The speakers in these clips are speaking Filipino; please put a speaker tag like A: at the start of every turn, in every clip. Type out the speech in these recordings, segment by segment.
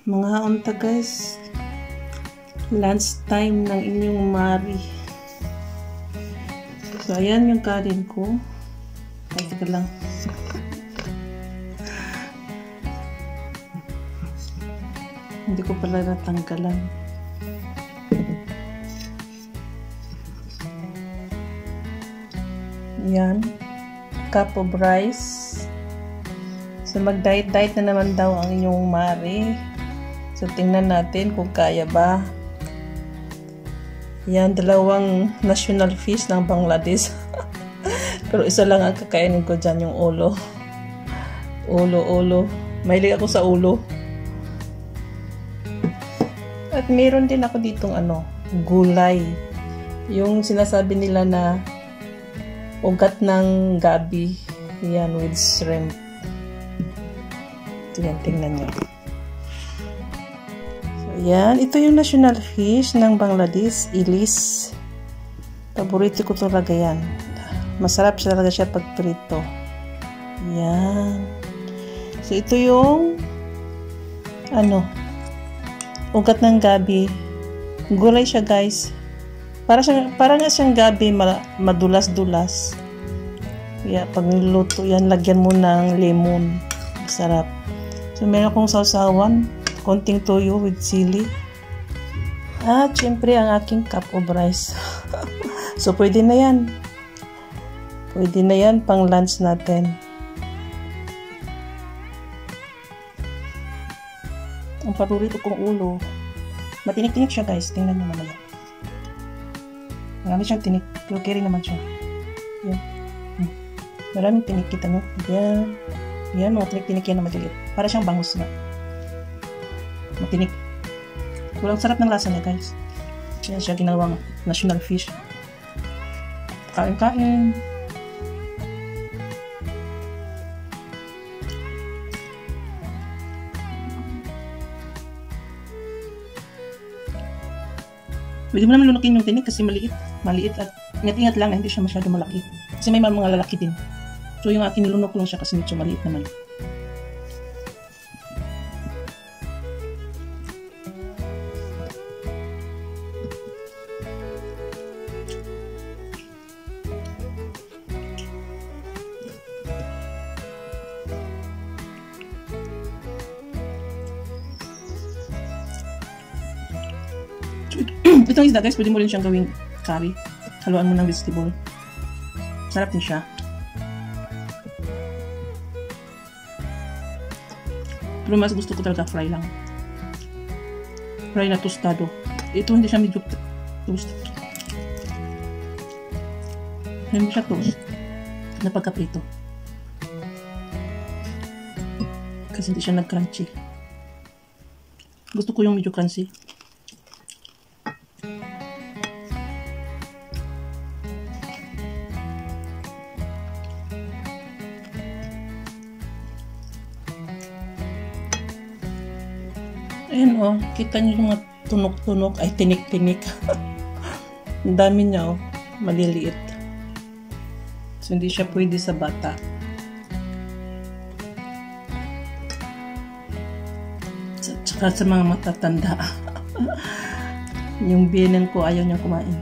A: Mga unta guys, lunch time ng inyong Mari. So ayan yung kanin ko. Ay, teka lang. Hindi ko pala natanggalan. Ayan, cup of rice. So mag-diet na naman daw ang inyong Mari. So, tingnan natin kung kaya ba. Yan, dalawang national fish ng Bangladesh. Pero isa lang ang kakainin ko dyan, yung ulo. Ulo. Mahilig ako sa ulo. At meron din ako ditong gulay. Yung sinasabi nila na ugat ng gabi. Yan, with shrimp. Yan, tingnan nyo. Yan, ito yung national fish ng Bangladesh, ilis. Paborito ko talaga yan. Masarap talaga siya pag prito. Yan. So, ito yung ugat ng gabi. Gulay siya, guys. Para nga siyang gabi, madulas-dulas. Kaya, pag niluto yan, lagyan mo ng lemon. Masarap. So, meron akong sausawan. Konting toyo with chili. At syempre ang aking cup of rice. So pwede na yan. Pwede na yan pang lunch natin. Ang paborito kong ulo. Matinik-tinik siya guys. Tingnan mo naman yan. Marami siyang tinik. Pero carry naman siya. Yan. Maraming tinik, kita nyo. Yan. Yan, mga tinik-tinik yan na maliit. Para siyang bangus na. Matinik. Walang sarap ng lasa niya guys. Kaya siya ginawang national fish. Kain-kain. Pwede mo naman lunukin yung tinik kasi maliit. Maliit at ingat-ingat lang na hindi siya masyado malaki. Kasi may mga lalaki din. So yung akin nilunok lang siya kasi medyo maliit naman. Itong isda guys, pwede mo rin siyang gawing curry. Haluan mo ng vegetable. Sarap din siya. Pero mas gusto ko talaga fry lang. Fry na tostado. Ito hindi siya medyo toast. Hindi siya toast. Na pagkaprito. Kasi hindi siya nag-crunchy. Gusto ko yung medyo crunchy. Ayan kita nyo yung mga tunok-tunok, ay tinik-tinik. Ang dami niya maliliit. So hindi siya pwede sa bata. Tsaka sa mga matatanda. Yung biyenan ko ayaw niya kumain.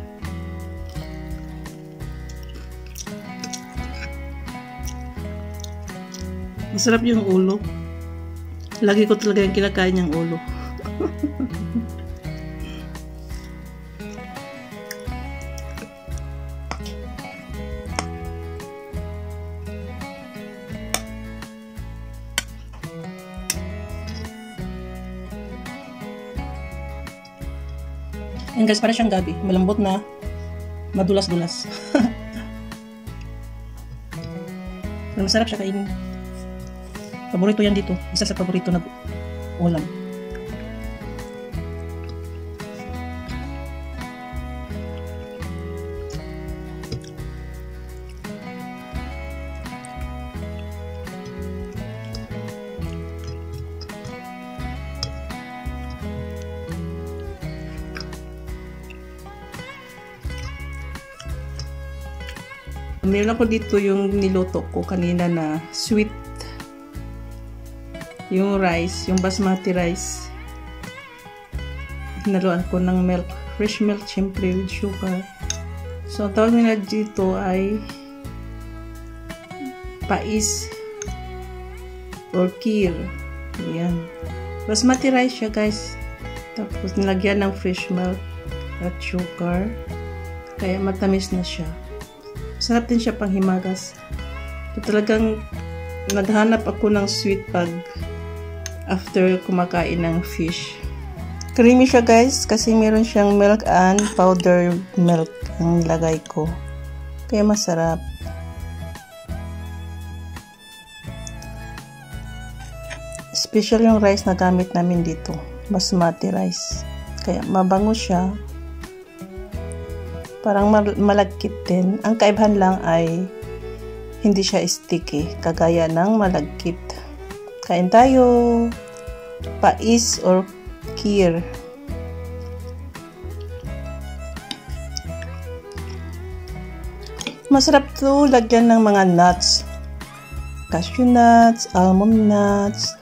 A: Masarap yung ulo. Lagi ko talaga yung kinakain yung ulo. Ayan guys, para siyang gabi. Malambot na, madulas-dulas. Pero masarap siya kainin. Paborito yan dito. Isa sa paborito na ulam. Meron ako dito yung niluto ko kanina na sweet. Yung rice, yung basmati rice. hinaluan ko ng milk, fresh milk syempre with sugar. So, ang tawag nila dito ay pais or kheer. Ayan. Basmati rice siya, guys. Tapos, nilagyan ng fresh milk at sugar. Kaya matamis na siya. Sarap din siya pang himagas. So, talagang naghanap ako ng sweet pag after kumakain ng fish. Creamy siya, guys, kasi meron siyang milk and powdered milk ang nilagay ko. Kaya masarap. Special yung rice na gamit namin dito. Basmati rice. Kaya mabango siya. Parang malagkit din. Ang kaibahan lang ay hindi siya sticky. Kagaya ng malagkit. Kain tayo. Pais or kheer. Masarap to lagyan ng mga nuts. Cashew nuts, almond nuts,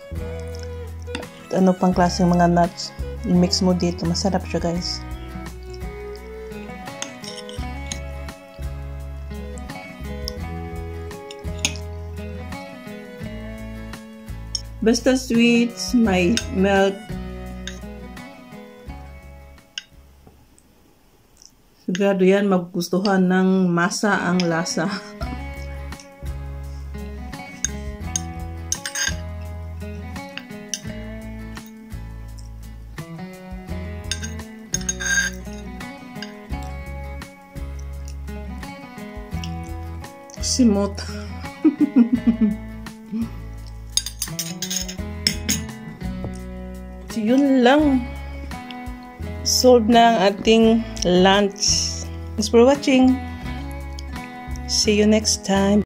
A: ano pang klaseng mga nuts. I-mix mo dito. Masarap siya, guys. Basta sweets, may milk. Sigurado yan magugustuhan ng masa ang lasa. Simot. So, yun lang. Solve na ang ating lunch. Thanks for watching. See you next time.